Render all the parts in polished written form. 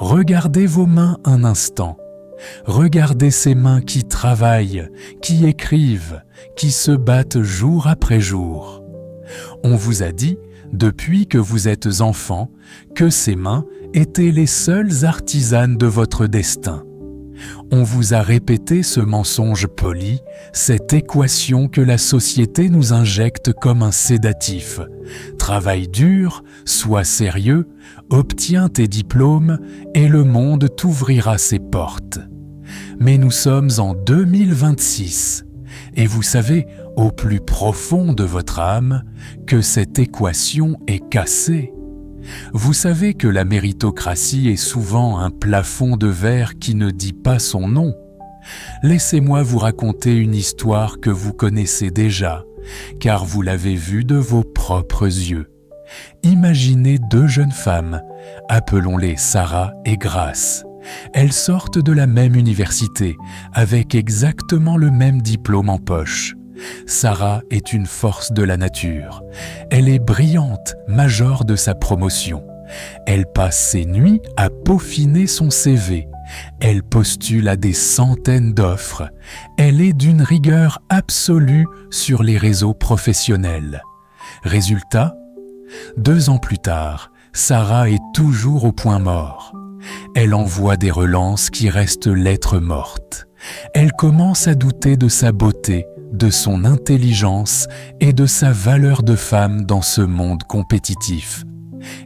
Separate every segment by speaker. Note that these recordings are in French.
Speaker 1: Regardez vos mains un instant. Regardez ces mains qui travaillent, qui écrivent, qui se battent jour après jour. On vous a dit, depuis que vous êtes enfant, que ces mains étaient les seules artisanes de votre destin. On vous a répété ce mensonge poli, cette équation que la société nous injecte comme un sédatif. Travaille dur, sois sérieux, obtiens tes diplômes et le monde t'ouvrira ses portes. Mais nous sommes en 2026 et vous savez, au plus profond de votre âme, que cette équation est cassée. Vous savez que la méritocratie est souvent un plafond de verre qui ne dit pas son nom. Laissez-moi vous raconter une histoire que vous connaissez déjà, car vous l'avez vue de vos propres yeux. Imaginez deux jeunes femmes, appelons-les Sarah et Grace. Elles sortent de la même université, avec exactement le même diplôme en poche. Sarah est une force de la nature. Elle est brillante, major de sa promotion. Elle passe ses nuits à peaufiner son CV. Elle postule à des centaines d'offres. Elle est d'une rigueur absolue sur les réseaux professionnels. Résultat, 2 ans plus tard, Sarah est toujours au point mort. Elle envoie des relances qui restent lettres mortes. Elle commence à douter de sa beauté, de son intelligence et de sa valeur de femme dans ce monde compétitif.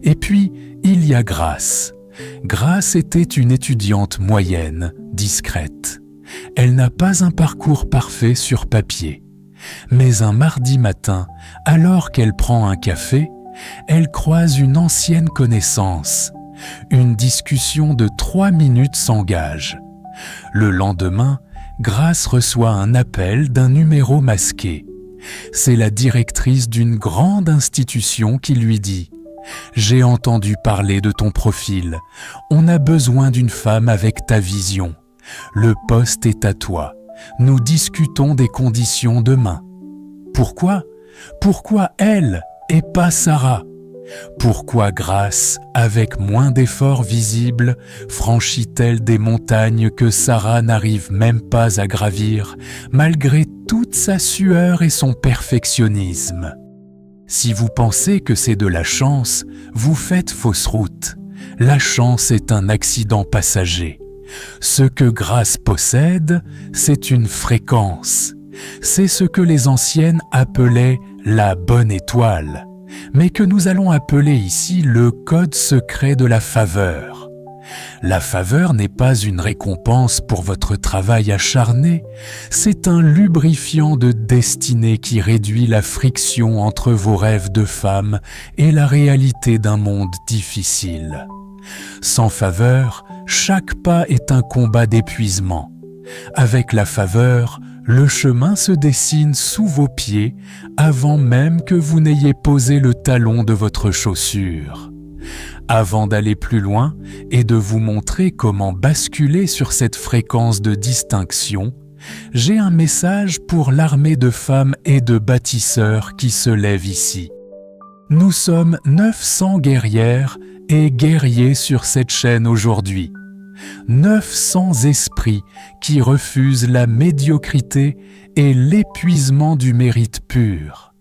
Speaker 1: Et puis, il y a Grace. Grace était une étudiante moyenne, discrète. Elle n'a pas un parcours parfait sur papier. Mais un mardi matin, alors qu'elle prend un café, elle croise une ancienne connaissance. Une discussion de 3 minutes s'engage. Le lendemain, Grace reçoit un appel d'un numéro masqué. C'est la directrice d'une grande institution qui lui dit « J'ai entendu parler de ton profil. On a besoin d'une femme avec ta vision. Le poste est à toi. Nous discutons des conditions demain. » Pourquoi ? Pourquoi elle et pas Sarah ? Pourquoi Grace, avec moins d'efforts visibles, franchit-elle des montagnes que Sarah n'arrive même pas à gravir, malgré toute sa sueur et son perfectionnisme ? Si vous pensez que c'est de la chance, vous faites fausse route. La chance est un accident passager. Ce que Grace possède, c'est une fréquence. C'est ce que les anciennes appelaient la bonne étoile, mais que nous allons appeler ici le code secret de la faveur. La faveur n'est pas une récompense pour votre travail acharné, c'est un lubrifiant de destinée qui réduit la friction entre vos rêves de femme et la réalité d'un monde difficile. Sans faveur, chaque pas est un combat d'épuisement. Avec la faveur, le chemin se dessine sous vos pieds avant même que vous n'ayez posé le talon de votre chaussure. Avant d'aller plus loin et de vous montrer comment basculer sur cette fréquence de distinction, j'ai un message pour l'armée de femmes et de bâtisseurs qui se lève ici. Nous sommes 900 guerrières et guerriers sur cette chaîne aujourd'hui. 900 esprits qui refusent la médiocrité et l'épuisement du mérite pur.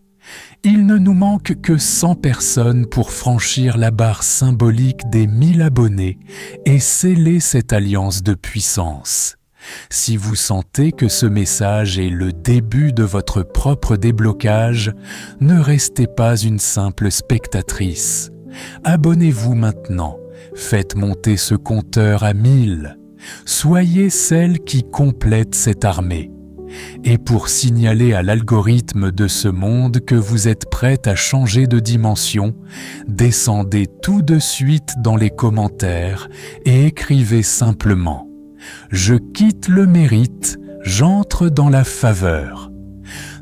Speaker 1: Il ne nous manque que 100 personnes pour franchir la barre symbolique des 1000 abonnés et sceller cette alliance de puissance. Si vous sentez que ce message est le début de votre propre déblocage, ne restez pas une simple spectatrice. Abonnez-vous maintenant. Faites monter ce compteur à 1000. Soyez celle qui complète cette armée. Et pour signaler à l'algorithme de ce monde que vous êtes prête à changer de dimension, descendez tout de suite dans les commentaires et écrivez simplement « Je quitte le mérite, j'entre dans la faveur ».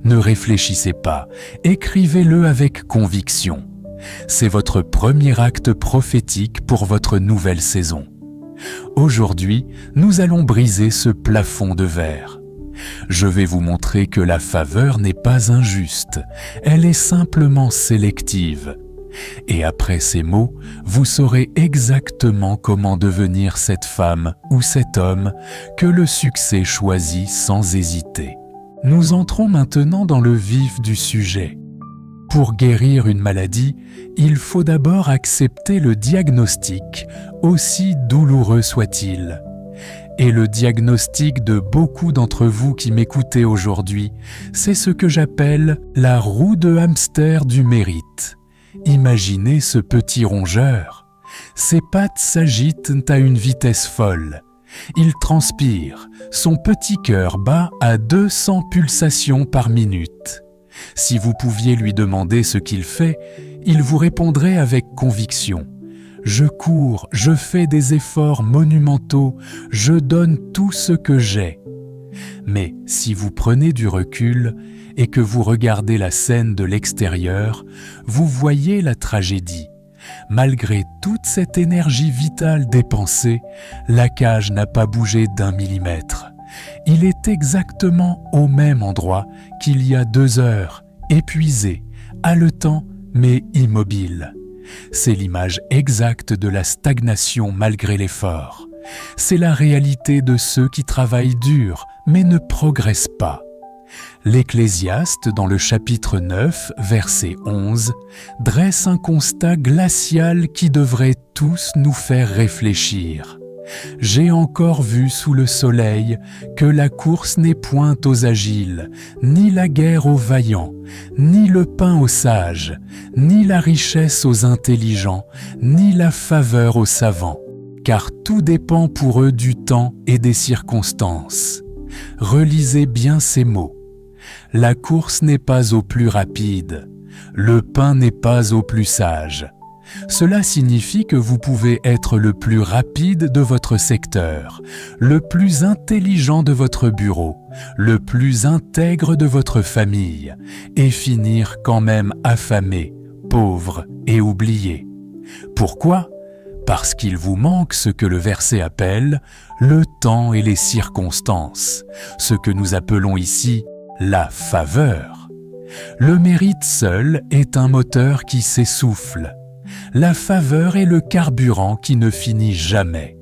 Speaker 1: Ne réfléchissez pas, écrivez-le avec conviction. C'est votre premier acte prophétique pour votre nouvelle saison. Aujourd'hui, nous allons briser ce plafond de verre. Je vais vous montrer que la faveur n'est pas injuste, elle est simplement sélective. Et après ces mots, vous saurez exactement comment devenir cette femme ou cet homme que le succès choisit sans hésiter. Nous entrons maintenant dans le vif du sujet. Pour guérir une maladie, il faut d'abord accepter le diagnostic, aussi douloureux soit-il. Et le diagnostic de beaucoup d'entre vous qui m'écoutez aujourd'hui, c'est ce que j'appelle la roue de hamster du mérite. Imaginez ce petit rongeur. Ses pattes s'agitent à une vitesse folle. Il transpire, son petit cœur bat à 200 pulsations par minute. Si vous pouviez lui demander ce qu'il fait, il vous répondrait avec conviction. Je cours, je fais des efforts monumentaux, je donne tout ce que j'ai. Mais si vous prenez du recul et que vous regardez la scène de l'extérieur, vous voyez la tragédie. Malgré toute cette énergie vitale dépensée, la cage n'a pas bougé d'1 millimètre. Il est exactement au même endroit qu'il y a 2 heures, épuisé, haletant mais immobile. C'est l'image exacte de la stagnation malgré l'effort. C'est la réalité de ceux qui travaillent dur mais ne progressent pas. L'Ecclésiaste, dans le chapitre 9, verset 11, dresse un constat glacial qui devrait tous nous faire réfléchir. « J'ai encore vu sous le soleil que la course n'est point aux agiles, ni la guerre aux vaillants, ni le pain aux sages, ni la richesse aux intelligents, ni la faveur aux savants, car tout dépend pour eux du temps et des circonstances. » Relisez bien ces mots. La course n'est pas au plus rapide, le pain n'est pas au plus sage. Cela signifie que vous pouvez être le plus rapide de votre secteur, le plus intelligent de votre bureau, le plus intègre de votre famille, et finir quand même affamé, pauvre et oublié. Pourquoi ? Parce qu'il vous manque ce que le verset appelle le temps et les circonstances, ce que nous appelons ici la faveur. Le mérite seul est un moteur qui s'essouffle. La faveur est le carburant qui ne finit jamais.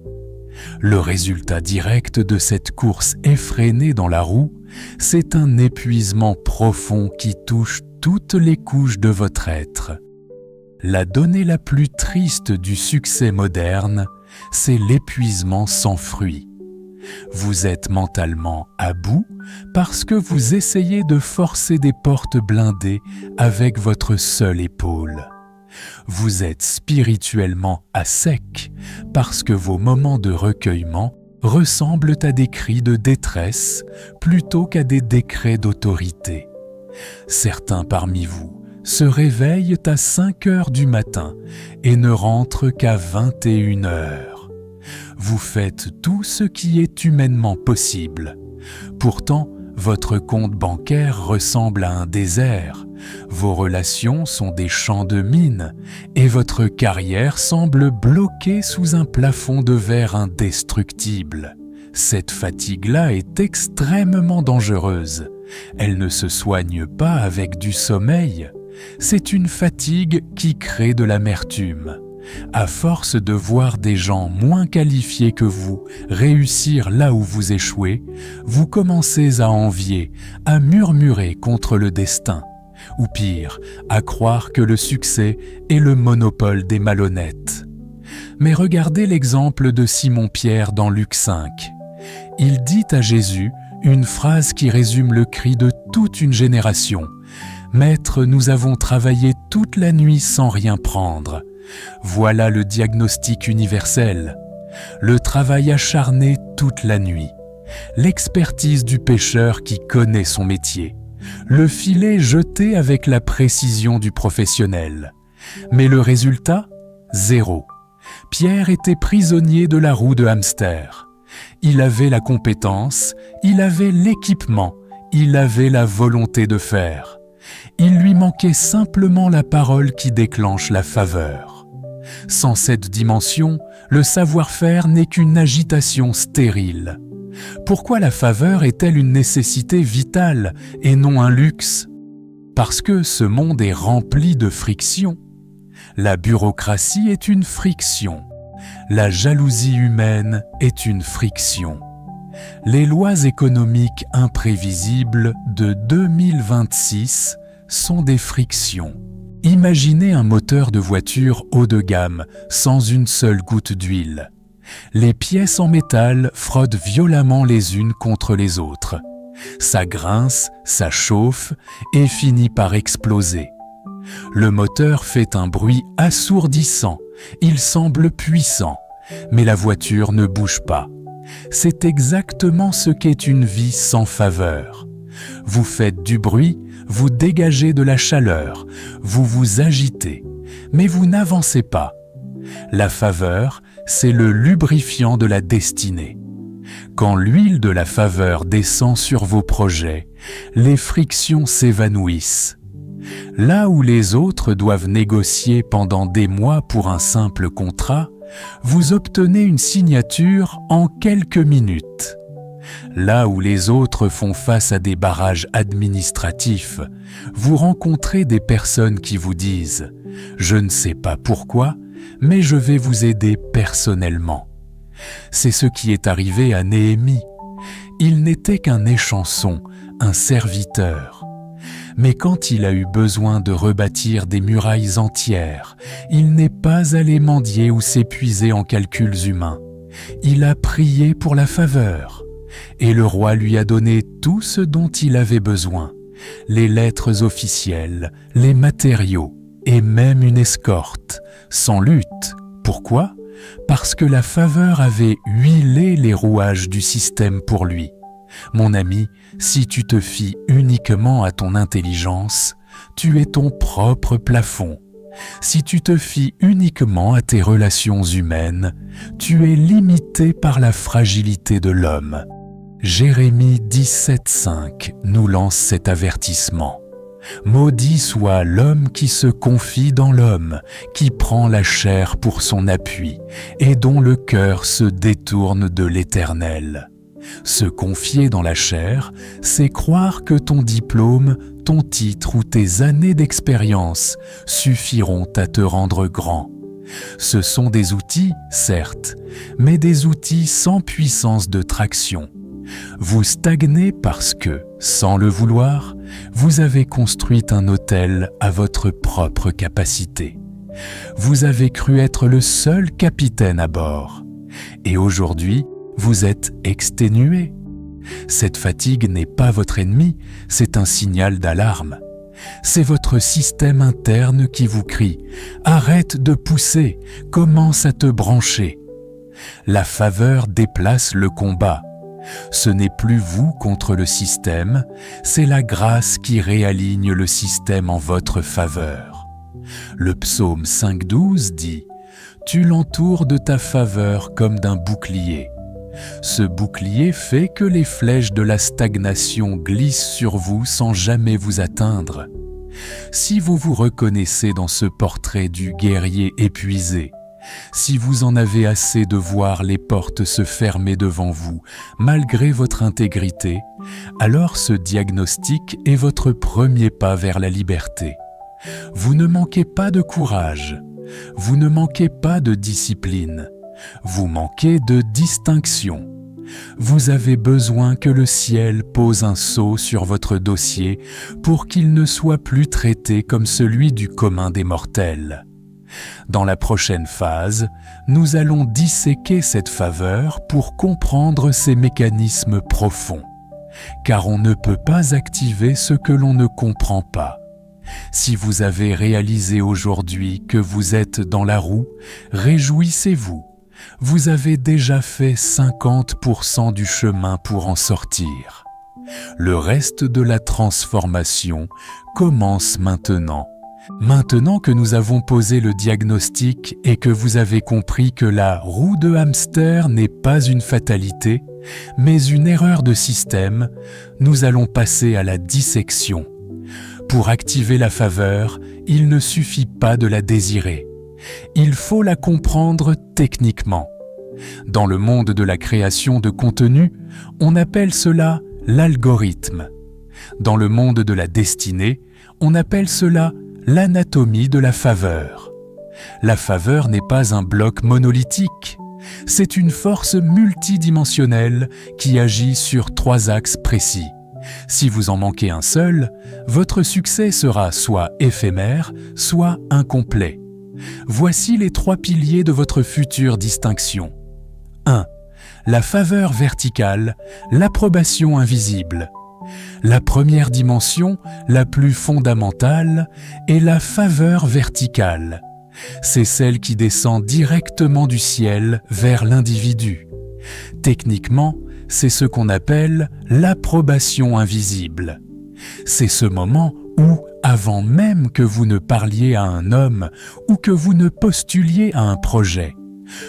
Speaker 1: Le résultat direct de cette course effrénée dans la roue, c'est un épuisement profond qui touche toutes les couches de votre être. La donnée la plus triste du succès moderne, c'est l'épuisement sans fruit. Vous êtes mentalement à bout parce que vous essayez de forcer des portes blindées avec votre seule épaule. Vous êtes spirituellement à sec parce que vos moments de recueillement ressemblent à des cris de détresse plutôt qu'à des décrets d'autorité. Certains parmi vous se réveillent à 5 heures du matin et ne rentrent qu'à 21 heures. Vous faites tout ce qui est humainement possible. Pourtant, votre compte bancaire ressemble à un désert, vos relations sont des champs de mines et votre carrière semble bloquée sous un plafond de verre indestructible. Cette fatigue-là est extrêmement dangereuse. Elle ne se soigne pas avec du sommeil. C'est une fatigue qui crée de l'amertume. À force de voir des gens moins qualifiés que vous réussir là où vous échouez, vous commencez à envier, à murmurer contre le destin, ou pire, à croire que le succès est le monopole des malhonnêtes. Mais regardez l'exemple de Simon-Pierre dans Luc 5. Il dit à Jésus une phrase qui résume le cri de toute une génération. « Maître, nous avons travaillé toute la nuit sans rien prendre. » Voilà le diagnostic universel. Le travail acharné toute la nuit. L'expertise du pêcheur qui connaît son métier. Le filet jeté avec la précision du professionnel. Mais le résultat ? 0. Pierre était prisonnier de la roue de hamster. Il avait la compétence, il avait l'équipement, il avait la volonté de faire. Il lui manquait simplement la parole qui déclenche la faveur. Sans cette dimension, le savoir-faire n'est qu'une agitation stérile. Pourquoi la faveur est-elle une nécessité vitale et non un luxe ? Parce que ce monde est rempli de frictions. La bureaucratie est une friction. La jalousie humaine est une friction. Les lois économiques imprévisibles de 2026 sont des frictions. Imaginez un moteur de voiture haut de gamme sans une seule goutte d'huile. Les pièces en métal frottent violemment les unes contre les autres. Ça grince, ça chauffe et finit par exploser. Le moteur fait un bruit assourdissant, il semble puissant, mais la voiture ne bouge pas. C'est exactement ce qu'est une vie sans faveur. Vous faites du bruit, vous dégagez de la chaleur, vous vous agitez, mais vous n'avancez pas. La faveur, c'est le lubrifiant de la destinée. Quand l'huile de la faveur descend sur vos projets, les frictions s'évanouissent. Là où les autres doivent négocier pendant des mois pour un simple contrat, vous obtenez une signature en quelques minutes. Là où les autres font face à des barrages administratifs, vous rencontrez des personnes qui vous disent « Je ne sais pas pourquoi, mais je vais vous aider personnellement ». C'est ce qui est arrivé à Néhémie. Il n'était qu'un échanson, un serviteur. Mais quand il a eu besoin de rebâtir des murailles entières, il n'est pas allé mendier ou s'épuiser en calculs humains. Il a prié pour la faveur. Et le roi lui a donné tout ce dont il avait besoin, les lettres officielles, les matériaux et même une escorte, sans lutte. Pourquoi ? Parce que la faveur avait huilé les rouages du système pour lui. Mon ami, si tu te fies uniquement à ton intelligence, tu es ton propre plafond. Si tu te fies uniquement à tes relations humaines, tu es limité par la fragilité de l'homme. Jérémie 17,5 nous lance cet avertissement. Maudit soit l'homme qui se confie dans l'homme, qui prend la chair pour son appui, et dont le cœur se détourne de l'Éternel. Se confier dans la chair, c'est croire que ton diplôme, ton titre ou tes années d'expérience suffiront à te rendre grand. Ce sont des outils, certes, mais des outils sans puissance de traction. Vous stagnez parce que, sans le vouloir, vous avez construit un hôtel à votre propre capacité. Vous avez cru être le seul capitaine à bord. Et aujourd'hui, vous êtes exténué. Cette fatigue n'est pas votre ennemi, c'est un signal d'alarme. C'est votre système interne qui vous crie « Arrête de pousser, commence à te brancher ». La faveur déplace le combat. Ce n'est plus vous contre le système, c'est la grâce qui réaligne le système en votre faveur. Le psaume 5,12 dit « Tu l'entoures de ta faveur comme d'un bouclier ». Ce bouclier fait que les flèches de la stagnation glissent sur vous sans jamais vous atteindre. Si vous vous reconnaissez dans ce portrait du guerrier épuisé, si vous en avez assez de voir les portes se fermer devant vous, malgré votre intégrité, alors ce diagnostic est votre premier pas vers la liberté. Vous ne manquez pas de courage, vous ne manquez pas de discipline, vous manquez de distinction. Vous avez besoin que le ciel pose un sceau sur votre dossier pour qu'il ne soit plus traité comme celui du commun des mortels. Dans la prochaine phase, nous allons disséquer cette faveur pour comprendre ses mécanismes profonds, car on ne peut pas activer ce que l'on ne comprend pas. Si vous avez réalisé aujourd'hui que vous êtes dans la roue, réjouissez-vous. Vous avez déjà fait 50% du chemin pour en sortir. Le reste de la transformation commence maintenant. Maintenant que nous avons posé le diagnostic et que vous avez compris que la roue de hamster n'est pas une fatalité, mais une erreur de système, nous allons passer à la dissection. Pour activer la faveur, il ne suffit pas de la désirer. Il faut la comprendre techniquement. Dans le monde de la création de contenu, on appelle cela l'algorithme. Dans le monde de la destinée, on appelle cela l'anatomie de la faveur. La faveur n'est pas un bloc monolithique. C'est une force multidimensionnelle qui agit sur 3 axes précis. Si vous en manquez un seul, votre succès sera soit éphémère, soit incomplet. Voici les 3 piliers de votre future distinction. 1. La faveur verticale, l'approbation invisible. La première dimension, la plus fondamentale, est la faveur verticale. C'est celle qui descend directement du ciel vers l'individu. Techniquement, c'est ce qu'on appelle l'approbation invisible. C'est ce moment où, avant même que vous ne parliez à un homme ou que vous ne postuliez à un projet,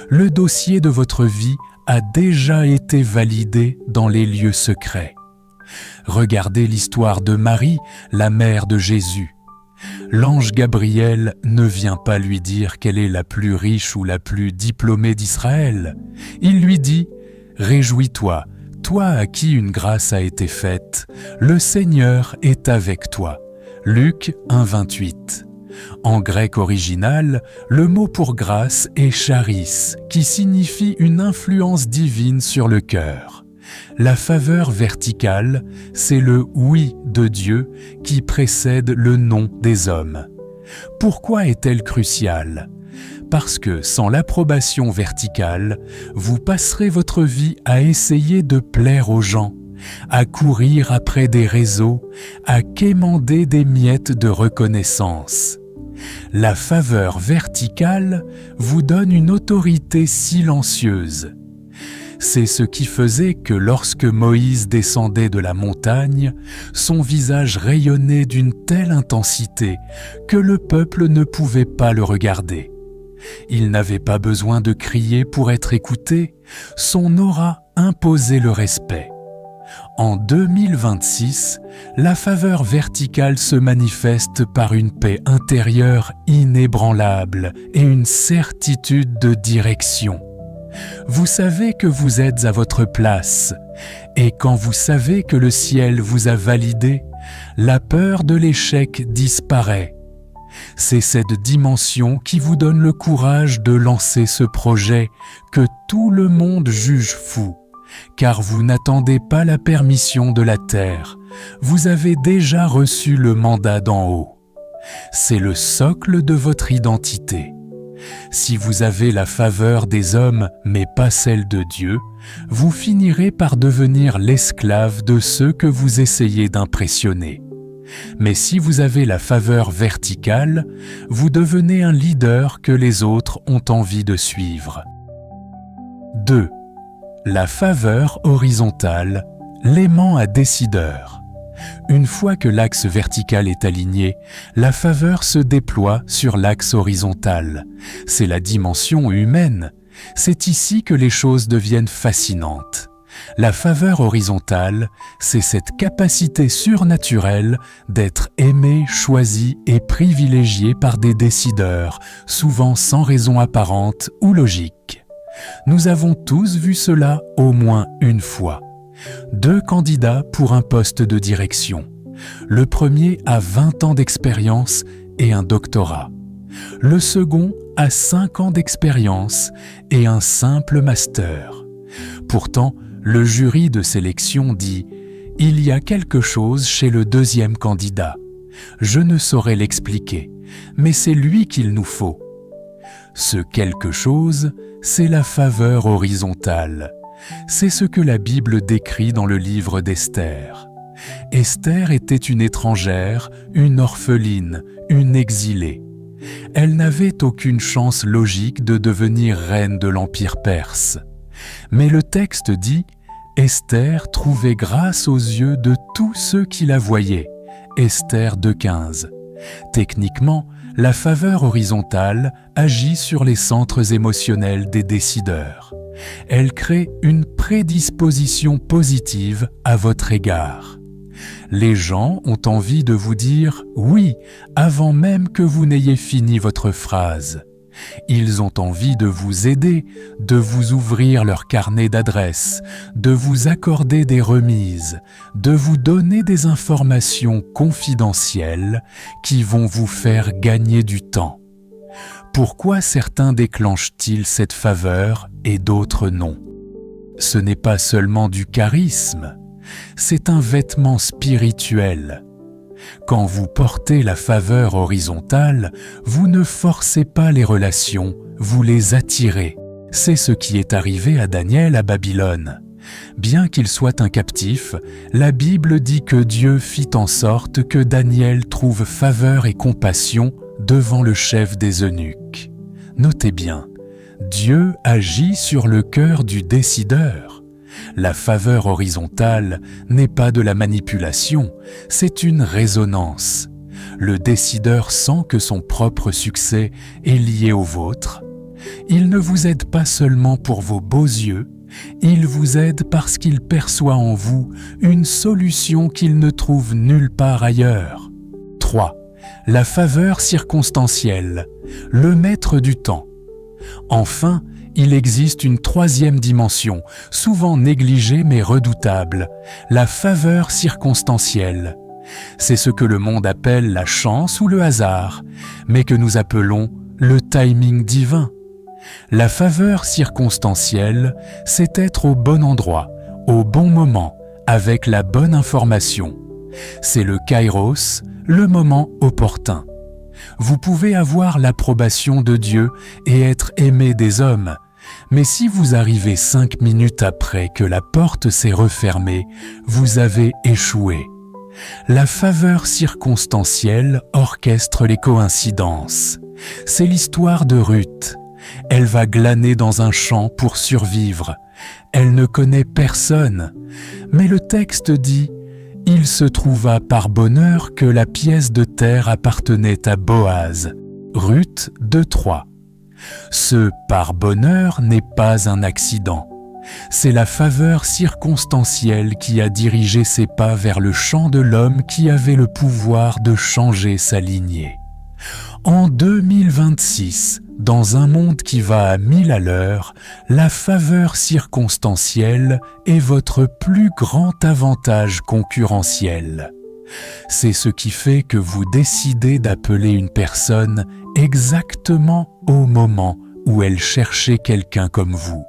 Speaker 1: le dossier de votre vie a déjà été validé dans les lieux secrets. Regardez l'histoire de Marie, la mère de Jésus. L'ange Gabriel ne vient pas lui dire qu'elle est la plus riche ou la plus diplômée d'Israël. Il lui dit « Réjouis-toi, toi à qui une grâce a été faite, le Seigneur est avec toi. » Luc 1,28. En grec original, le mot pour grâce est charis, qui signifie une influence divine sur le cœur. La faveur verticale, c'est le « oui » de Dieu qui précède le « non » des hommes. Pourquoi est-elle cruciale ? Parce que sans l'approbation verticale, vous passerez votre vie à essayer de plaire aux gens, à courir après des réseaux, à quémander des miettes de reconnaissance. La faveur verticale vous donne une autorité silencieuse. C'est ce qui faisait que lorsque Moïse descendait de la montagne, son visage rayonnait d'une telle intensité que le peuple ne pouvait pas le regarder. Il n'avait pas besoin de crier pour être écouté, son aura imposait le respect. En 2026, la faveur verticale se manifeste par une paix intérieure inébranlable et une certitude de direction. Vous savez que vous êtes à votre place, et quand vous savez que le ciel vous a validé, la peur de l'échec disparaît. C'est cette dimension qui vous donne le courage de lancer ce projet que tout le monde juge fou, car vous n'attendez pas la permission de la terre, vous avez déjà reçu le mandat d'en haut. C'est le socle de votre identité. Si vous avez la faveur des hommes mais pas celle de Dieu, vous finirez par devenir l'esclave de ceux que vous essayez d'impressionner. Mais si vous avez la faveur verticale, vous devenez un leader que les autres ont envie de suivre. 2. La faveur horizontale, l'aimant à décideur. Une fois que l'axe vertical est aligné, la faveur se déploie sur l'axe horizontal. C'est la dimension humaine. C'est ici que les choses deviennent fascinantes. La faveur horizontale, c'est cette capacité surnaturelle d'être aimé, choisi et privilégié par des décideurs, souvent sans raison apparente ou logique. Nous avons tous vu cela au moins une fois. 2 candidats pour un poste de direction. Le premier a 20 ans d'expérience et un doctorat. Le second a 5 ans d'expérience et un simple master. Pourtant, le jury de sélection dit « Il y a quelque chose chez le deuxième candidat. Je ne saurais l'expliquer, mais c'est lui qu'il nous faut. » Ce quelque chose, c'est la faveur horizontale. C'est ce que la Bible décrit dans le livre d'Esther. Esther était une étrangère, une orpheline, une exilée. Elle n'avait aucune chance logique de devenir reine de l'Empire perse. Mais le texte dit « Esther trouvait grâce aux yeux de tous ceux qui la voyaient » Esther 2,15. Techniquement, la faveur horizontale agit sur les centres émotionnels des décideurs. Elle crée une prédisposition positive à votre égard. Les gens ont envie de vous dire « oui » avant même que vous n'ayez fini votre phrase. Ils ont envie de vous aider, de vous ouvrir leur carnet d'adresses, de vous accorder des remises, de vous donner des informations confidentielles qui vont vous faire gagner du temps. Pourquoi certains déclenchent-ils cette faveur et d'autres non? Ce n'est pas seulement du charisme, c'est un vêtement spirituel. Quand vous portez la faveur horizontale, vous ne forcez pas les relations, vous les attirez. C'est ce qui est arrivé à Daniel à Babylone. Bien qu'il soit un captif, la Bible dit que Dieu fit en sorte que Daniel trouve faveur et compassion devant le chef des eunuques. Notez bien, Dieu agit sur le cœur du décideur. La faveur horizontale n'est pas de la manipulation, c'est une résonance. Le décideur sent que son propre succès est lié au vôtre. Il ne vous aide pas seulement pour vos beaux yeux, il vous aide parce qu'il perçoit en vous une solution qu'il ne trouve nulle part ailleurs. 3. La faveur circonstancielle, le maître du temps. Enfin, il existe une troisième dimension, souvent négligée mais redoutable, la faveur circonstancielle. C'est ce que le monde appelle la chance ou le hasard, mais que nous appelons le timing divin. La faveur circonstancielle, c'est être au bon endroit, au bon moment, avec la bonne information. C'est le kairos, le moment opportun. Vous pouvez avoir l'approbation de Dieu et être aimé des hommes, mais si vous arrivez 5 minutes après que la porte s'est refermée, vous avez échoué. La faveur circonstancielle orchestre les coïncidences. C'est l'histoire de Ruth. Elle va glaner dans un champ pour survivre. Elle ne connaît personne. Mais le texte dit « Il se trouva par bonheur que la pièce de terre appartenait à Boaz. » Ruth 2:3. Ce « par bonheur » n'est pas un accident. C'est la faveur circonstancielle qui a dirigé ses pas vers le champ de l'homme qui avait le pouvoir de changer sa lignée. En 2026, dans un monde qui va à 1000 à l'heure, la faveur circonstancielle est votre plus grand avantage concurrentiel. C'est ce qui fait que vous décidez d'appeler une personne exactement au moment où elle cherchait quelqu'un comme vous.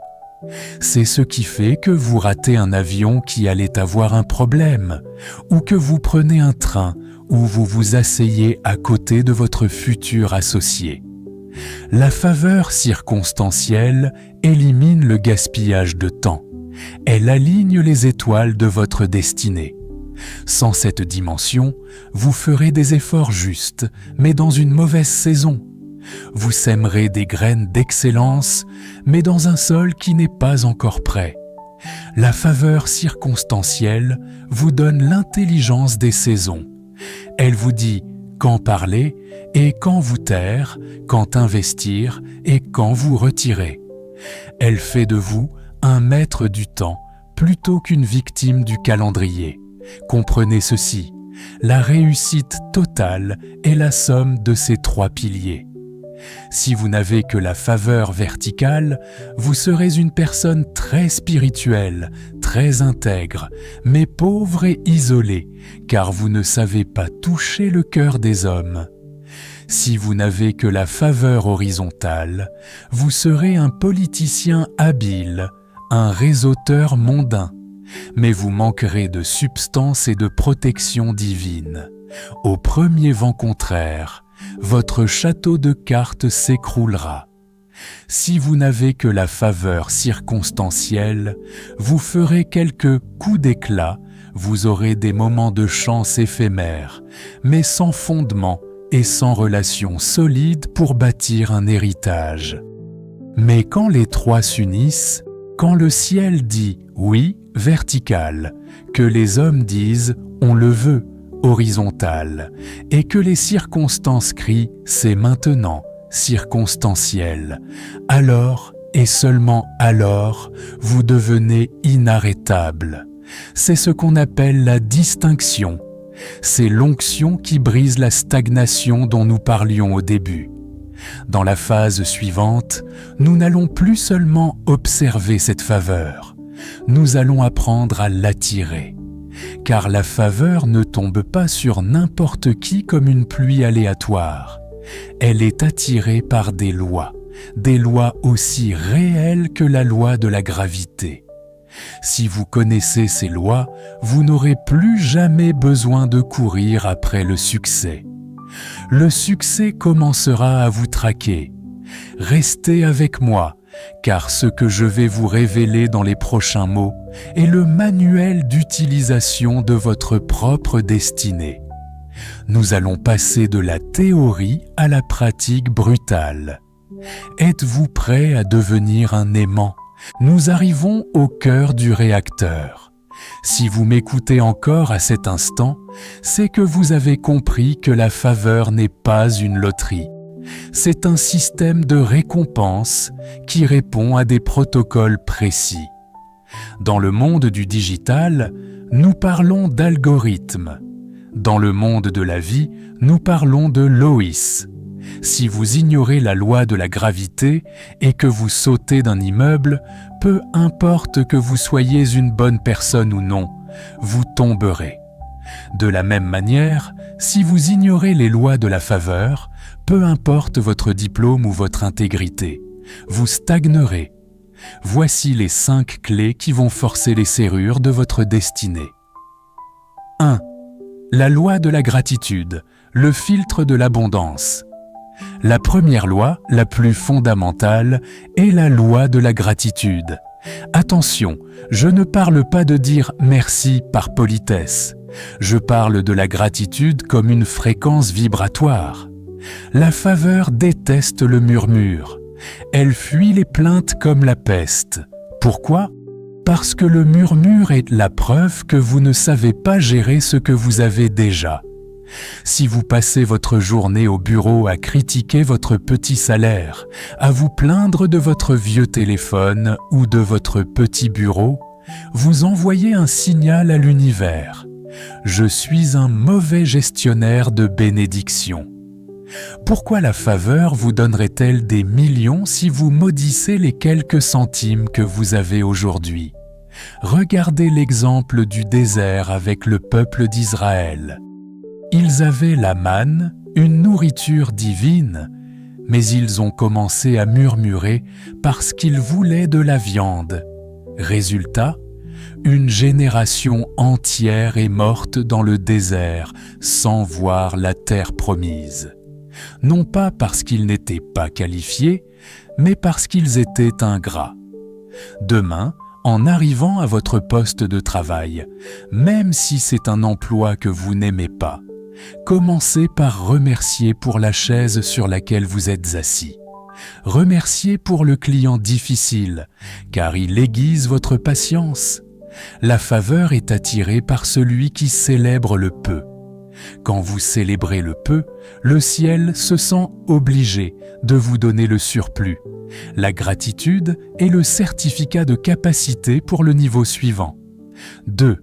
Speaker 1: C'est ce qui fait que vous ratez un avion qui allait avoir un problème, ou que vous prenez un train où vous vous asseyez à côté de votre futur associé. La faveur circonstancielle élimine le gaspillage de temps. Elle aligne les étoiles de votre destinée. Sans cette dimension, vous ferez des efforts justes, mais dans une mauvaise saison. Vous sèmerez des graines d'excellence, mais dans un sol qui n'est pas encore prêt. La faveur circonstancielle vous donne l'intelligence des saisons. Elle vous dit quand parler et quand vous taire, quand investir et quand vous retirer. Elle fait de vous un maître du temps plutôt qu'une victime du calendrier. Comprenez ceci, la réussite totale est la somme de ces 3 piliers. Si vous n'avez que la faveur verticale, vous serez une personne très spirituelle, très intègre, mais pauvre et isolée, car vous ne savez pas toucher le cœur des hommes. Si vous n'avez que la faveur horizontale, vous serez un politicien habile, un réseauteur mondain, mais vous manquerez de substance et de protection divine. Au premier vent contraire, votre château de cartes s'écroulera. Si vous n'avez que la faveur circonstancielle, vous ferez quelques coups d'éclat, vous aurez des moments de chance éphémères, mais sans fondement et sans relation solide pour bâtir un héritage. Mais quand les 3 s'unissent, quand le ciel dit « oui » vertical, que les hommes disent « on le veut » horizontal, et que les circonstances crient « c'est maintenant » circonstanciel, alors et seulement alors, vous devenez inarrêtable. C'est ce qu'on appelle la distinction. C'est l'onction qui brise la stagnation dont nous parlions au début. Dans la phase suivante, nous n'allons plus seulement observer cette faveur, nous allons apprendre à l'attirer. Car la faveur ne tombe pas sur n'importe qui comme une pluie aléatoire. Elle est attirée par des lois aussi réelles que la loi de la gravité. Si vous connaissez ces lois, vous n'aurez plus jamais besoin de courir après le succès. Le succès commencera à vous traquer. Restez avec moi, car ce que je vais vous révéler dans les prochains mots est le manuel d'utilisation de votre propre destinée. Nous allons passer de la théorie à la pratique brutale. Êtes-vous prêt à devenir un aimant? Nous arrivons au cœur du réacteur. Si vous m'écoutez encore à cet instant, c'est que vous avez compris que la faveur n'est pas une loterie. C'est un système de récompense qui répond à des protocoles précis. Dans le monde du digital, nous parlons d'algorithmes. Dans le monde de la vie, nous parlons de Loïs. Si vous ignorez la loi de la gravité et que vous sautez d'un immeuble, peu importe que vous soyez une bonne personne ou non, vous tomberez. De la même manière, si vous ignorez les lois de la faveur, peu importe votre diplôme ou votre intégrité, vous stagnerez. Voici les 5 clés qui vont forcer les serrures de votre destinée. 1. La loi de la gratitude, le filtre de l'abondance. La première loi, la plus fondamentale, est la loi de la gratitude. Attention, je ne parle pas de dire merci par politesse. Je parle de la gratitude comme une fréquence vibratoire. La faveur déteste le murmure. Elle fuit les plaintes comme la peste. Pourquoi ? Parce que le murmure est la preuve que vous ne savez pas gérer ce que vous avez déjà. Si vous passez votre journée au bureau à critiquer votre petit salaire, à vous plaindre de votre vieux téléphone ou de votre petit bureau, vous envoyez un signal à l'univers. Je suis un mauvais gestionnaire de bénédictions. Pourquoi la faveur vous donnerait-elle des millions si vous maudissez les quelques centimes que vous avez aujourd'hui ? Regardez l'exemple du désert avec le peuple d'Israël. Ils avaient la manne, une nourriture divine, mais ils ont commencé à murmurer parce qu'ils voulaient de la viande. Résultat, une génération entière est morte dans le désert sans voir la terre promise. Non pas parce qu'ils n'étaient pas qualifiés, mais parce qu'ils étaient ingrats. Demain, en arrivant à votre poste de travail, même si c'est un emploi que vous n'aimez pas, commencez par remercier pour la chaise sur laquelle vous êtes assis. Remerciez pour le client difficile, car il aiguise votre patience. La faveur est attirée par celui qui célèbre le peu. Quand vous célébrez le peu, le ciel se sent obligé de vous donner le surplus. La gratitude est le certificat de capacité pour le niveau suivant. 2.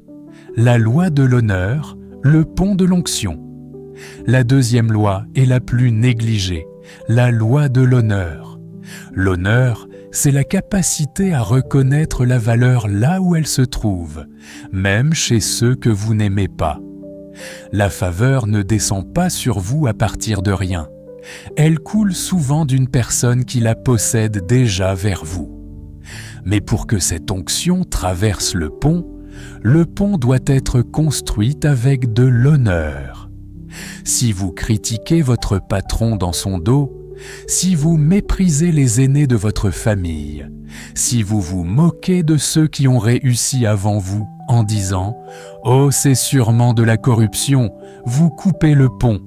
Speaker 1: La loi de l'honneur, le pont de l'onction. La deuxième loi est la plus négligée, la loi de l'honneur. L'honneur, c'est la capacité à reconnaître la valeur là où elle se trouve, même chez ceux que vous n'aimez pas. La faveur ne descend pas sur vous à partir de rien. Elle coule souvent d'une personne qui la possède déjà vers vous. Mais pour que cette onction traverse le pont doit être construit avec de l'honneur. Si vous critiquez votre patron dans son dos, si vous méprisez les aînés de votre famille, si vous vous moquez de ceux qui ont réussi avant vous en disant « Oh, c'est sûrement de la corruption », vous coupez le pont.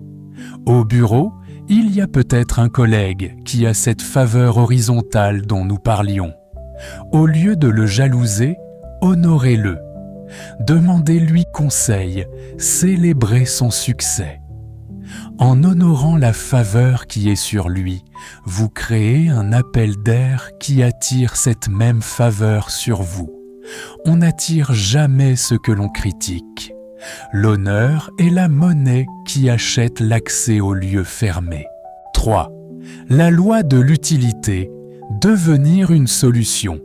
Speaker 1: Au bureau, il y a peut-être un collègue qui a cette faveur horizontale dont nous parlions. Au lieu de le jalouser, honorez-le. Demandez-lui conseil, célébrez son succès. En honorant la faveur qui est sur lui, vous créez un appel d'air qui attire cette même faveur sur vous. On n'attire jamais ce que l'on critique. L'honneur est la monnaie qui achète l'accès aux lieux fermés. 3. La loi de l'utilité, devenir une solution.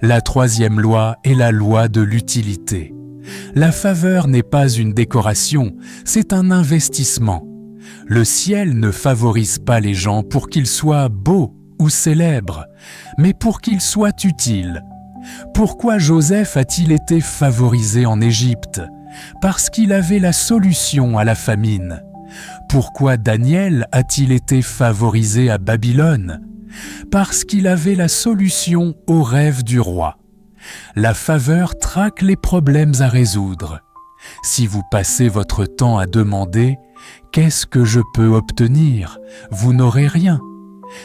Speaker 1: La troisième loi est la loi de l'utilité. La faveur n'est pas une décoration, c'est un investissement. Le ciel ne favorise pas les gens pour qu'ils soient beaux ou célèbres, mais pour qu'ils soient utiles. Pourquoi Joseph a-t-il été favorisé en Égypte? Parce qu'il avait la solution à la famine. Pourquoi Daniel a-t-il été favorisé à Babylone? Parce qu'il avait la solution au rêve du roi. La faveur traque les problèmes à résoudre. Si vous passez votre temps à demander « Qu'est-ce que je peux obtenir ?» vous n'aurez rien.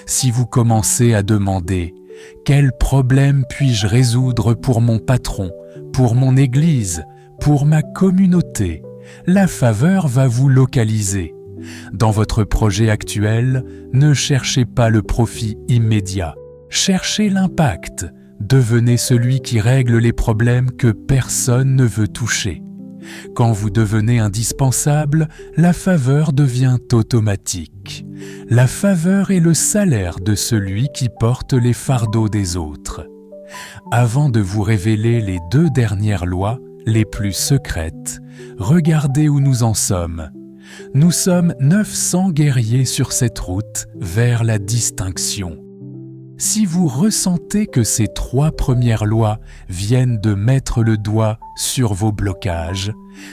Speaker 1: Si vous commencez à demander « Quel problème puis-je résoudre pour mon patron, pour mon église, pour ma communauté ?» la faveur va vous localiser. Dans votre projet actuel, ne cherchez pas le profit immédiat. Cherchez l'impact. Devenez celui qui règle les problèmes que personne ne veut toucher. Quand vous devenez indispensable, la faveur devient automatique. La faveur est le salaire de celui qui porte les fardeaux des autres. Avant de vous révéler les 2 dernières lois, les plus secrètes, regardez où nous en sommes. Nous sommes 900 guerriers sur cette route vers la distinction. Si vous ressentez que ces 3 premières lois viennent de mettre le doigt sur vos blocages,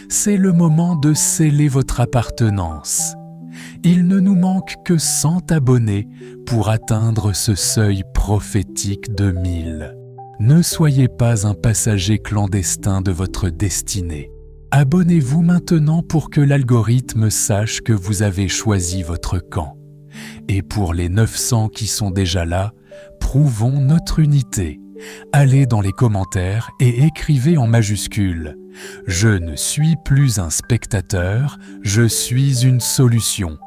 Speaker 1: c'est le moment de sceller votre appartenance. Il ne nous manque que 100 abonnés pour atteindre ce seuil prophétique de 1000. Ne soyez pas un passager clandestin de votre destinée. Abonnez-vous maintenant pour que l'algorithme sache que vous avez choisi votre camp. Et pour les 900 qui sont déjà là, prouvons notre unité. Allez dans les commentaires et écrivez en majuscules « Je ne suis plus un spectateur, je suis une solution ».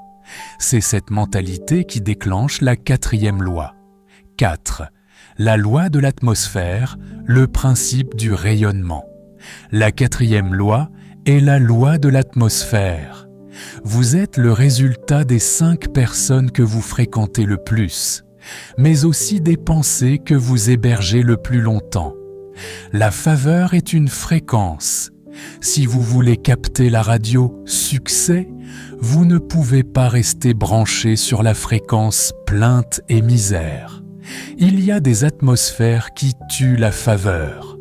Speaker 1: C'est cette mentalité qui déclenche la 4e loi. 4. La loi de l'atmosphère, le principe du rayonnement. La 4e loi est la loi de l'atmosphère. Vous êtes le résultat des 5 personnes que vous fréquentez le plus, mais aussi des pensées que vous hébergez le plus longtemps. La faveur est une fréquence. Si vous voulez capter la radio « succès », vous ne pouvez pas rester branché sur la fréquence « plainte et misère ». Il y a des atmosphères qui tuent la faveur.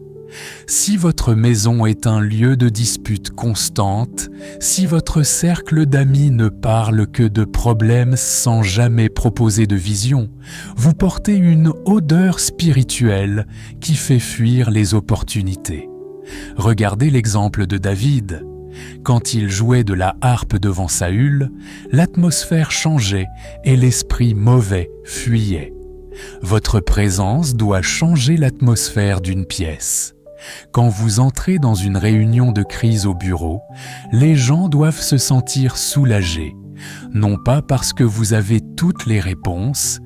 Speaker 1: Si votre maison est un lieu de dispute constante, si votre cercle d'amis ne parle que de problèmes sans jamais proposer de vision, vous portez une odeur spirituelle qui fait fuir les opportunités. Regardez l'exemple de David. Quand il jouait de la harpe devant Saül, l'atmosphère changeait et l'esprit mauvais fuyait. Votre présence doit changer l'atmosphère d'une pièce. Quand vous entrez dans une réunion de crise au bureau, les gens doivent se sentir soulagés, non pas parce que vous avez toutes les réponses,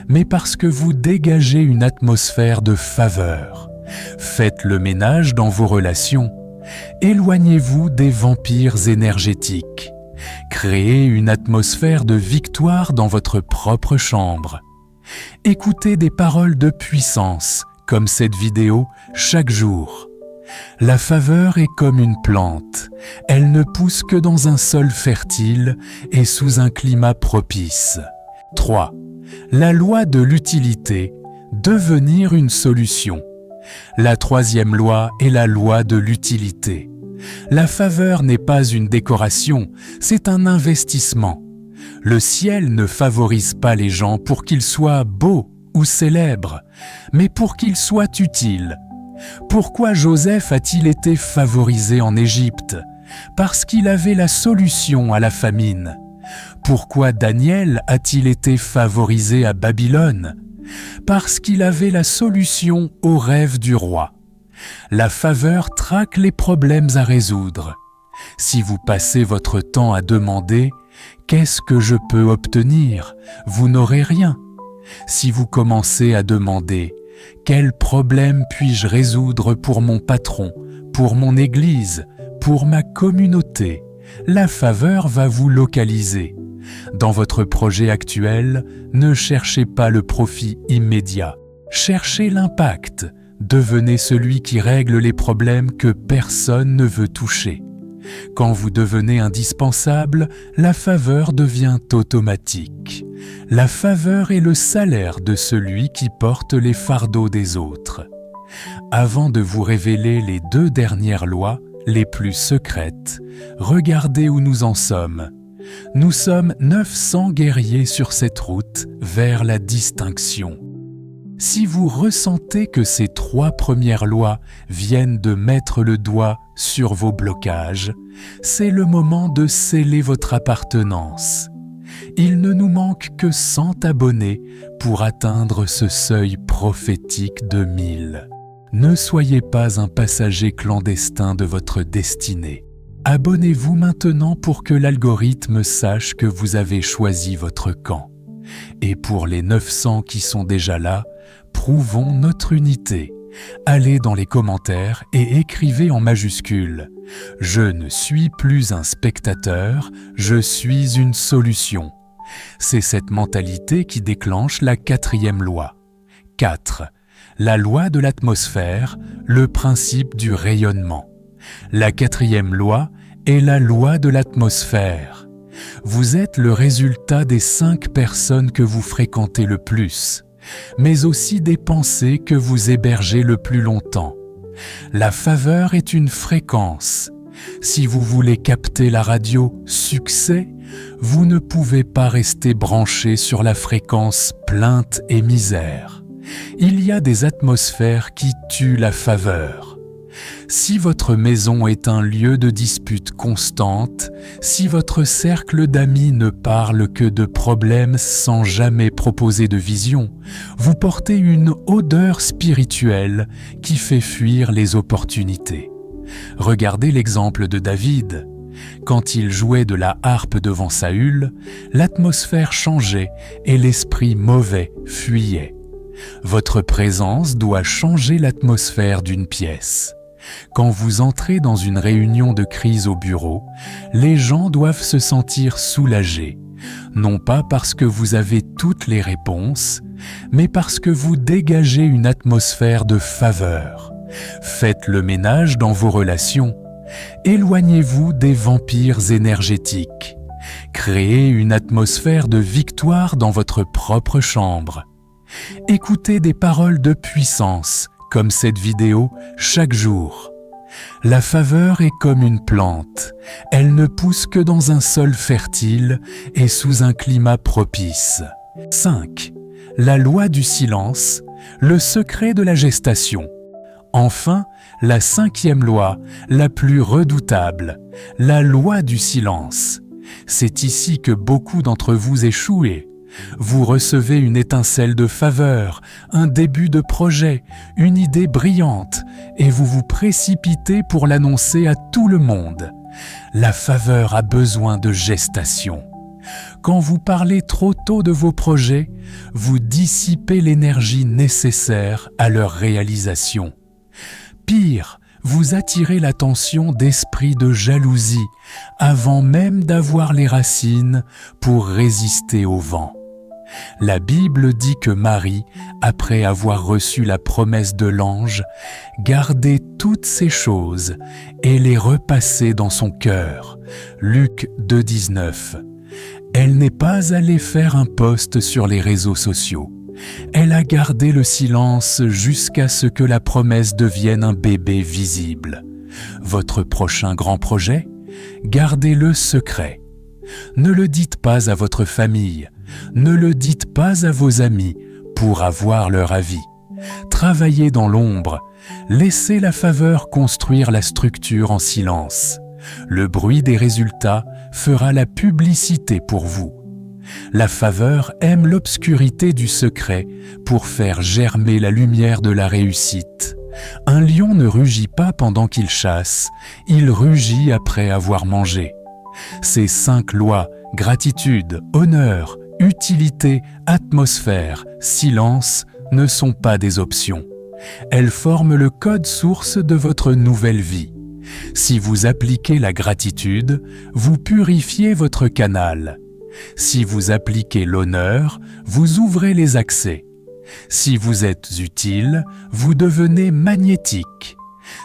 Speaker 1: mais parce que vous dégagez une atmosphère de faveur. Faites le ménage dans vos relations. Éloignez-vous des vampires énergétiques. Créez une atmosphère de victoire dans votre propre chambre. Écoutez des paroles de puissance, comme cette vidéo, chaque jour. La faveur est comme une plante. Elle ne pousse que dans un sol fertile et sous un climat propice. 3. La loi de l'utilité, devenir une solution. La 3e loi est la loi de l'utilité. La faveur n'est pas une décoration, c'est un investissement. Le ciel ne favorise pas les gens pour qu'ils soient beaux ou célèbres, mais pour qu'ils soient utiles. Pourquoi Joseph a-t-il été favorisé en Égypte? Parce qu'il avait la solution à la famine. Pourquoi Daniel a-t-il été favorisé à Babylone? Parce qu'il avait la solution au rêve du roi. La faveur traque les problèmes à résoudre. Si vous passez votre temps à demander « Qu'est-ce que je peux obtenir ?» vous n'aurez rien. Si vous commencez à demander « Quel problème puis-je résoudre pour mon patron, pour mon église, pour ma communauté ?» la faveur va vous localiser. Dans votre projet actuel, ne cherchez pas le profit immédiat. Cherchez l'impact. Devenez celui qui règle les problèmes que personne ne veut toucher. Quand vous devenez indispensable, la faveur devient automatique. La faveur est le salaire de celui qui porte les fardeaux des autres. Avant de vous révéler les 2 dernières lois, les plus secrètes, regardez où nous en sommes. Nous sommes 900 guerriers sur cette route vers la distinction. Si vous ressentez que ces 3 premières lois viennent de mettre le doigt sur vos blocages, c'est le moment de sceller votre appartenance. Il ne nous manque que 100 abonnés pour atteindre ce seuil prophétique de 1000. Ne soyez pas un passager clandestin de votre destinée. Abonnez-vous maintenant pour que l'algorithme sache que vous avez choisi votre camp. Et pour les 900 qui sont déjà là, prouvons notre unité. Allez dans les commentaires et écrivez en majuscules « Je ne suis plus un spectateur, je suis une solution ». C'est cette mentalité qui déclenche la 4e loi. 4. La loi de l'atmosphère, le principe du rayonnement. La 4e loi est la loi de l'atmosphère. Vous êtes le résultat des 5 personnes que vous fréquentez le plus, mais aussi des pensées que vous hébergez le plus longtemps. La faveur est une fréquence. Si vous voulez capter la radio « succès », vous ne pouvez pas rester branché sur la fréquence « plainte et misère ». Il y a des atmosphères qui tuent la faveur. Si votre maison est un lieu de dispute constante, si votre cercle d'amis ne parle que de problèmes sans jamais proposer de vision, vous portez une odeur spirituelle qui fait fuir les opportunités. Regardez l'exemple de David. Quand il jouait de la harpe devant Saül, l'atmosphère changeait et l'esprit mauvais fuyait. Votre présence doit changer l'atmosphère d'une pièce. Quand vous entrez dans une réunion de crise au bureau, les gens doivent se sentir soulagés, non pas parce que vous avez toutes les réponses, mais parce que vous dégagez une atmosphère de faveur. Faites le ménage dans vos relations. Éloignez-vous des vampires énergétiques. Créez une atmosphère de victoire dans votre propre chambre. Écoutez des paroles de puissance, comme cette vidéo, chaque jour. La faveur est comme une plante. Elle ne pousse que dans un sol fertile et sous un climat propice. 5. La loi du silence, le secret de la gestation. Enfin, la 5e loi, la plus redoutable, la loi du silence. C'est ici que beaucoup d'entre vous échouent. Vous recevez une étincelle de faveur, un début de projet, une idée brillante, et vous vous précipitez pour l'annoncer à tout le monde. La faveur a besoin de gestation. Quand vous parlez trop tôt de vos projets, vous dissipez l'énergie nécessaire à leur réalisation. Pire, vous attirez l'attention d'esprits de jalousie avant même d'avoir les racines pour résister au vent. La Bible dit que Marie, après avoir reçu la promesse de l'ange, gardait toutes ces choses et les repassait dans son cœur. Luc 2,19. Elle n'est pas allée faire un post sur les réseaux sociaux. Elle a gardé le silence jusqu'à ce que la promesse devienne un bébé visible. Votre prochain grand projet? Gardez-le secret. Ne le dites pas à votre famille, ne le dites pas à vos amis pour avoir leur avis. Travaillez dans l'ombre, laissez la faveur construire la structure en silence. Le bruit des résultats fera la publicité pour vous. La faveur aime l'obscurité du secret pour faire germer la lumière de la réussite. Un lion ne rugit pas pendant qu'il chasse, il rugit après avoir mangé. Ces 5 lois, gratitude, honneur, utilité, atmosphère, silence, ne sont pas des options. Elles forment le code source de votre nouvelle vie. Si vous appliquez la gratitude, vous purifiez votre canal. Si vous appliquez l'honneur, vous ouvrez les accès. Si vous êtes utile, vous devenez magnétique.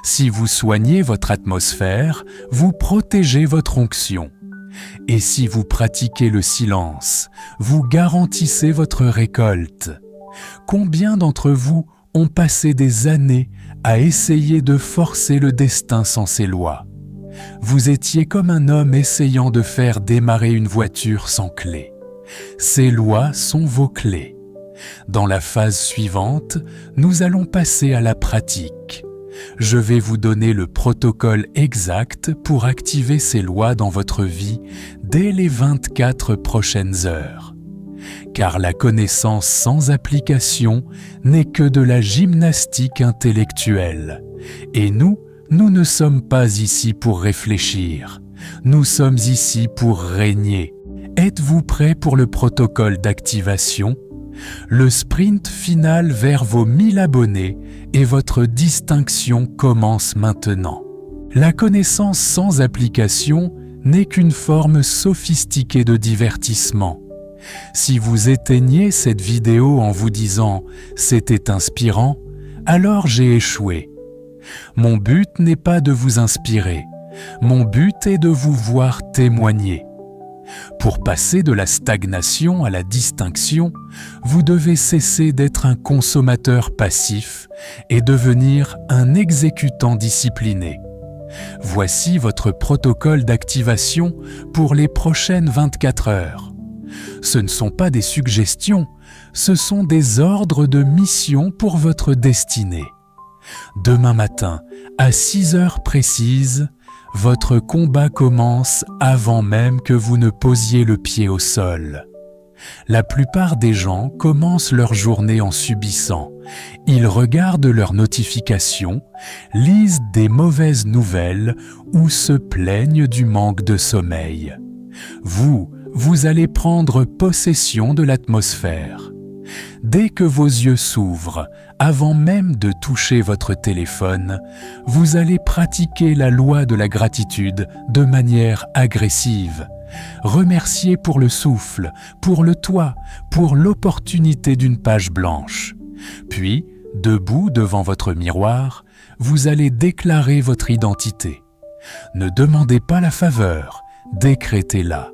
Speaker 1: Si vous soignez votre atmosphère, vous protégez votre onction. Et si vous pratiquez le silence, vous garantissez votre récolte. Combien d'entre vous ont passé des années à essayer de forcer le destin sans ses lois? Vous étiez comme un homme essayant de faire démarrer une voiture sans clé. Ces lois sont vos clés. Dans la phase suivante, nous allons passer à la pratique. Je vais vous donner le protocole exact pour activer ces lois dans votre vie dès les 24 prochaines heures. Car la connaissance sans application n'est que de la gymnastique intellectuelle. Et nous ne sommes pas ici pour réfléchir. Nous sommes ici pour régner. Êtes-vous prêts pour le protocole d'activation? Le sprint final vers vos 1000 abonnés et votre distinction commence maintenant. La connaissance sans application n'est qu'une forme sophistiquée de divertissement. Si vous éteignez cette vidéo en vous disant « c'était inspirant », alors j'ai échoué. Mon but n'est pas de vous inspirer, mon but est de vous voir témoigner. Pour passer de la stagnation à la distinction, vous devez cesser d'être un consommateur passif et devenir un exécutant discipliné. Voici votre protocole d'activation pour les prochaines 24 heures. Ce ne sont pas des suggestions, ce sont des ordres de mission pour votre destinée. Demain matin, à 6 heures précises, votre combat commence avant même que vous ne posiez le pied au sol. La plupart des gens commencent leur journée en subissant. Ils regardent leurs notifications, lisent des mauvaises nouvelles ou se plaignent du manque de sommeil. Vous allez prendre possession de l'atmosphère. Dès que vos yeux s'ouvrent, avant même de toucher votre téléphone, vous allez pratiquer la loi de la gratitude de manière agressive. Remerciez pour le souffle, pour le toit, pour l'opportunité d'une page blanche. Puis, debout devant votre miroir, vous allez déclarer votre identité. Ne demandez pas la faveur, décrétez-la.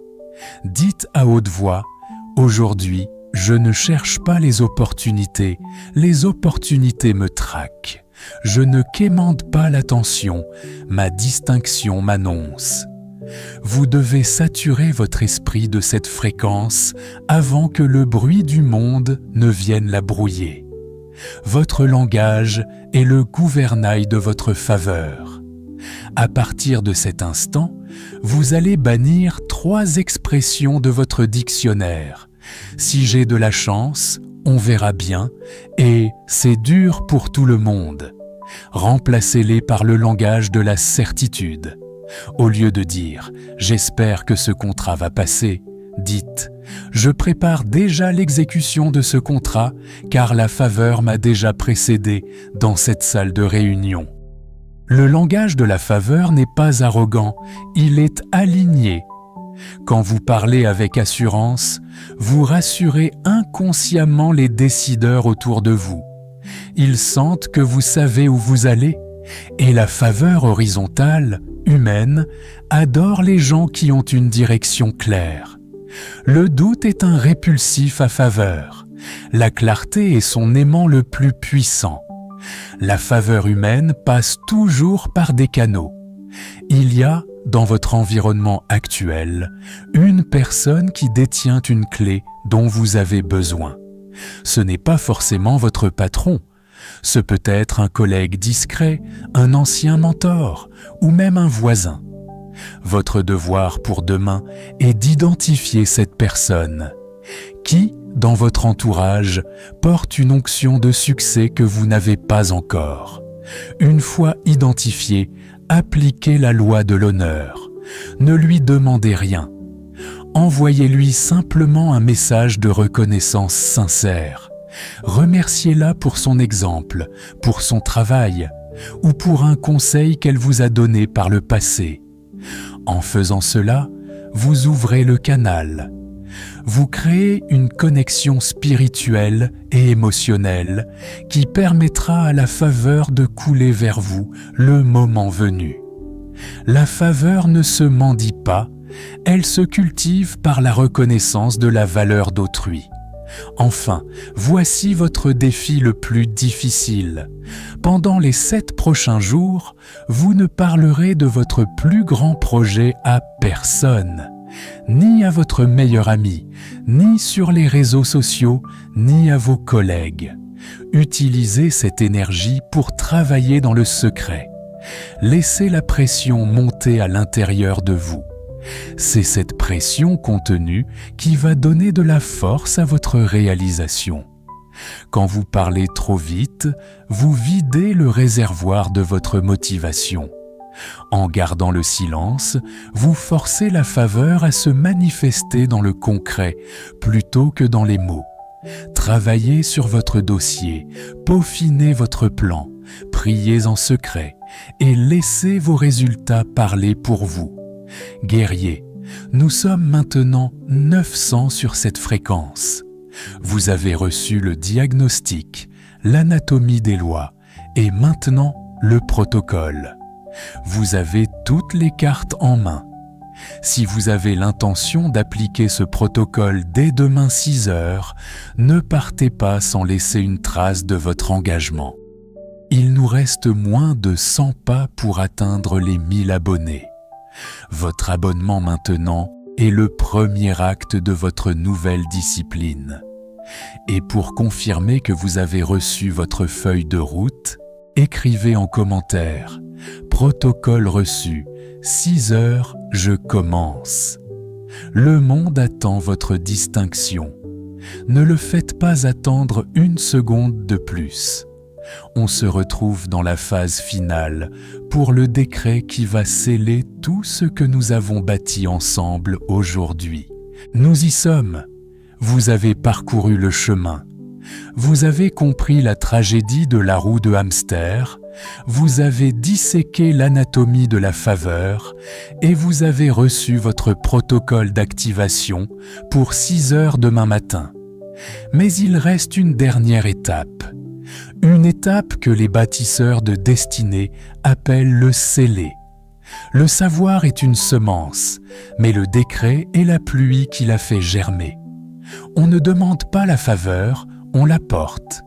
Speaker 1: Dites à haute voix, « Aujourd'hui, je ne cherche pas les opportunités me traquent. Je ne quémande pas l'attention, ma distinction m'annonce. » Vous devez saturer votre esprit de cette fréquence avant que le bruit du monde ne vienne la brouiller. Votre langage est le gouvernail de votre faveur. À partir de cet instant, vous allez bannir 3 expressions de votre dictionnaire. Si j'ai de la chance, on verra bien, et c'est dur pour tout le monde. Remplacez-les par le langage de la certitude. Au lieu de dire « j'espère que ce contrat va passer », dites « je prépare déjà l'exécution de ce contrat car la faveur m'a déjà précédé dans cette salle de réunion ». Le langage de la faveur n'est pas arrogant, il est aligné. Quand vous parlez avec assurance, vous rassurez inconsciemment les décideurs autour de vous. Ils sentent que vous savez où vous allez, et la faveur horizontale, humaine, adore les gens qui ont une direction claire. Le doute est un répulsif à faveur. La clarté est son aimant le plus puissant. La faveur humaine passe toujours par des canaux. Il y a, dans votre environnement actuel, une personne qui détient une clé dont vous avez besoin. Ce n'est pas forcément votre patron. Ce peut être un collègue discret, un ancien mentor ou même un voisin. Votre devoir pour demain est d'identifier cette personne. Qui, dans votre entourage, porte une onction de succès que vous n'avez pas encore? Une fois identifié, appliquez la loi de l'honneur. Ne lui demandez rien. Envoyez-lui simplement un message de reconnaissance sincère. Remerciez-la pour son exemple, pour son travail ou pour un conseil qu'elle vous a donné par le passé. En faisant cela, vous ouvrez le canal. Vous créez une connexion spirituelle et émotionnelle qui permettra à la faveur de couler vers vous le moment venu. La faveur ne se mendie pas, elle se cultive par la reconnaissance de la valeur d'autrui. Enfin, voici votre défi le plus difficile. Pendant les 7 prochains jours, vous ne parlerez de votre plus grand projet à personne, ni à votre meilleur ami, ni sur les réseaux sociaux, ni à vos collègues. Utilisez cette énergie pour travailler dans le secret. Laissez la pression monter à l'intérieur de vous. C'est cette pression contenue qui va donner de la force à votre réalisation. Quand vous parlez trop vite, vous videz le réservoir de votre motivation. En gardant le silence, vous forcez la faveur à se manifester dans le concret plutôt que dans les mots. Travaillez sur votre dossier, peaufinez votre plan, priez en secret et laissez vos résultats parler pour vous. Guerrier, nous sommes maintenant 900 sur cette fréquence. Vous avez reçu le diagnostic, l'anatomie des lois et maintenant le protocole. Vous avez toutes les cartes en main. Si vous avez l'intention d'appliquer ce protocole dès demain 6 heures, ne partez pas sans laisser une trace de votre engagement. Il nous reste moins de 100 pas pour atteindre les 1000 abonnés. Votre abonnement maintenant est le premier acte de votre nouvelle discipline. Et pour confirmer que vous avez reçu votre feuille de route, écrivez en commentaire « Protocole reçu, 6 heures, je commence ». Le monde attend votre distinction. Ne le faites pas attendre une seconde de plus. On se retrouve dans la phase finale pour le décret qui va sceller tout ce que nous avons bâti ensemble aujourd'hui. Nous y sommes. Vous avez parcouru le chemin. Vous avez compris la tragédie de la roue de hamster. Vous avez disséqué l'anatomie de la faveur et vous avez reçu votre protocole d'activation pour 6 heures demain matin. Mais il reste une dernière étape. Une étape que les bâtisseurs de destinée appellent le sceller. Le savoir est une semence, mais le décret est la pluie qui la fait germer. On ne demande pas la faveur, on la porte.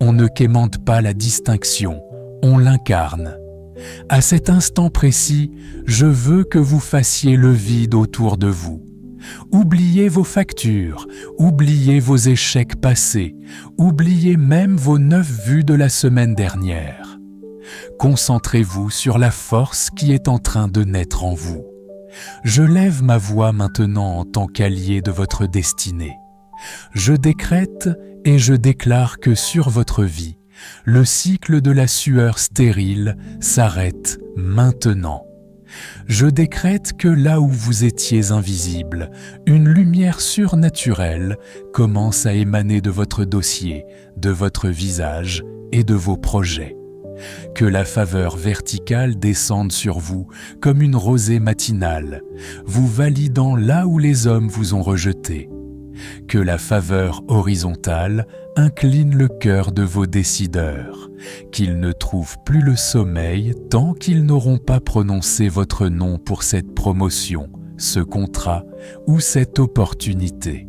Speaker 1: On ne quémande pas la distinction, on l'incarne. À cet instant précis, je veux que vous fassiez le vide autour de vous. Oubliez vos factures, oubliez vos échecs passés, oubliez même vos 9 vues de la semaine dernière. Concentrez-vous sur la force qui est en train de naître en vous. Je lève ma voix maintenant en tant qu'allié de votre destinée. Je décrète et je déclare que sur votre vie, le cycle de la sueur stérile s'arrête maintenant. Je décrète que là où vous étiez invisible, une lumière surnaturelle commence à émaner de votre dossier, de votre visage et de vos projets. Que la faveur verticale descende sur vous comme une rosée matinale, vous validant là où les hommes vous ont rejeté. Que la faveur horizontale incline le cœur de vos décideurs, qu'ils ne trouvent plus le sommeil tant qu'ils n'auront pas prononcé votre nom pour cette promotion, ce contrat ou cette opportunité.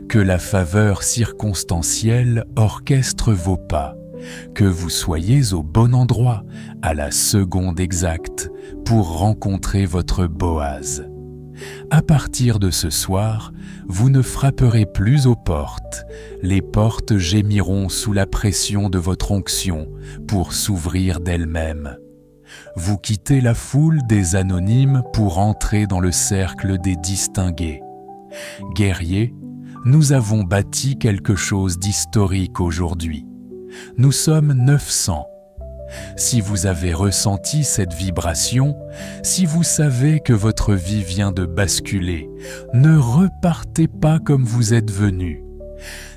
Speaker 1: Que la faveur circonstancielle orchestre vos pas, que vous soyez au bon endroit, à la seconde exacte, pour rencontrer votre Boaz. À partir de ce soir, vous ne frapperez plus aux portes. Les portes gémiront sous la pression de votre onction pour s'ouvrir d'elles-mêmes. Vous quittez la foule des anonymes pour entrer dans le cercle des distingués. Guerriers, nous avons bâti quelque chose d'historique aujourd'hui. Nous sommes 900. Si vous avez ressenti cette vibration, si vous savez que votre vie vient de basculer, ne repartez pas comme vous êtes venu.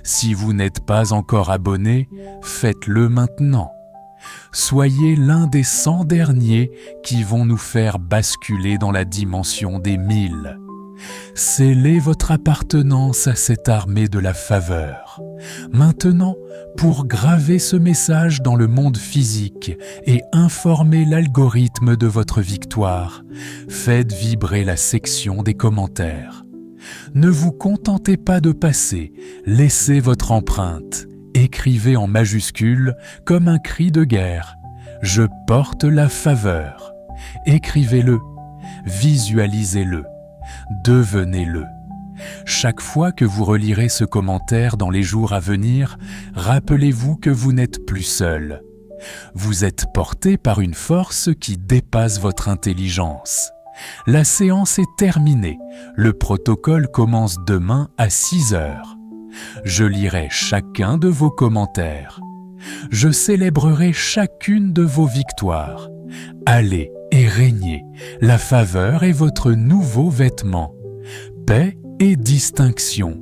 Speaker 1: Si vous n'êtes pas encore abonné, faites-le maintenant. Soyez l'un des 100 derniers qui vont nous faire basculer dans la dimension des 1000. Scellez votre appartenance à cette armée de la faveur. Maintenant, pour graver ce message dans le monde physique et informer l'algorithme de votre victoire, faites vibrer la section des commentaires. Ne vous contentez pas de passer, laissez votre empreinte. Écrivez en majuscule comme un cri de guerre. Je porte la faveur. Écrivez-le, visualisez-le, devenez-le. Chaque fois que vous relirez ce commentaire dans les jours à venir, rappelez-vous que vous n'êtes plus seul. Vous êtes porté par une force qui dépasse votre intelligence. La séance est terminée. Le protocole commence demain à 6 heures. Je lirai chacun de vos commentaires. Je célébrerai chacune de vos victoires. Allez et régnez. La faveur est votre nouveau vêtement. Paix et distinction.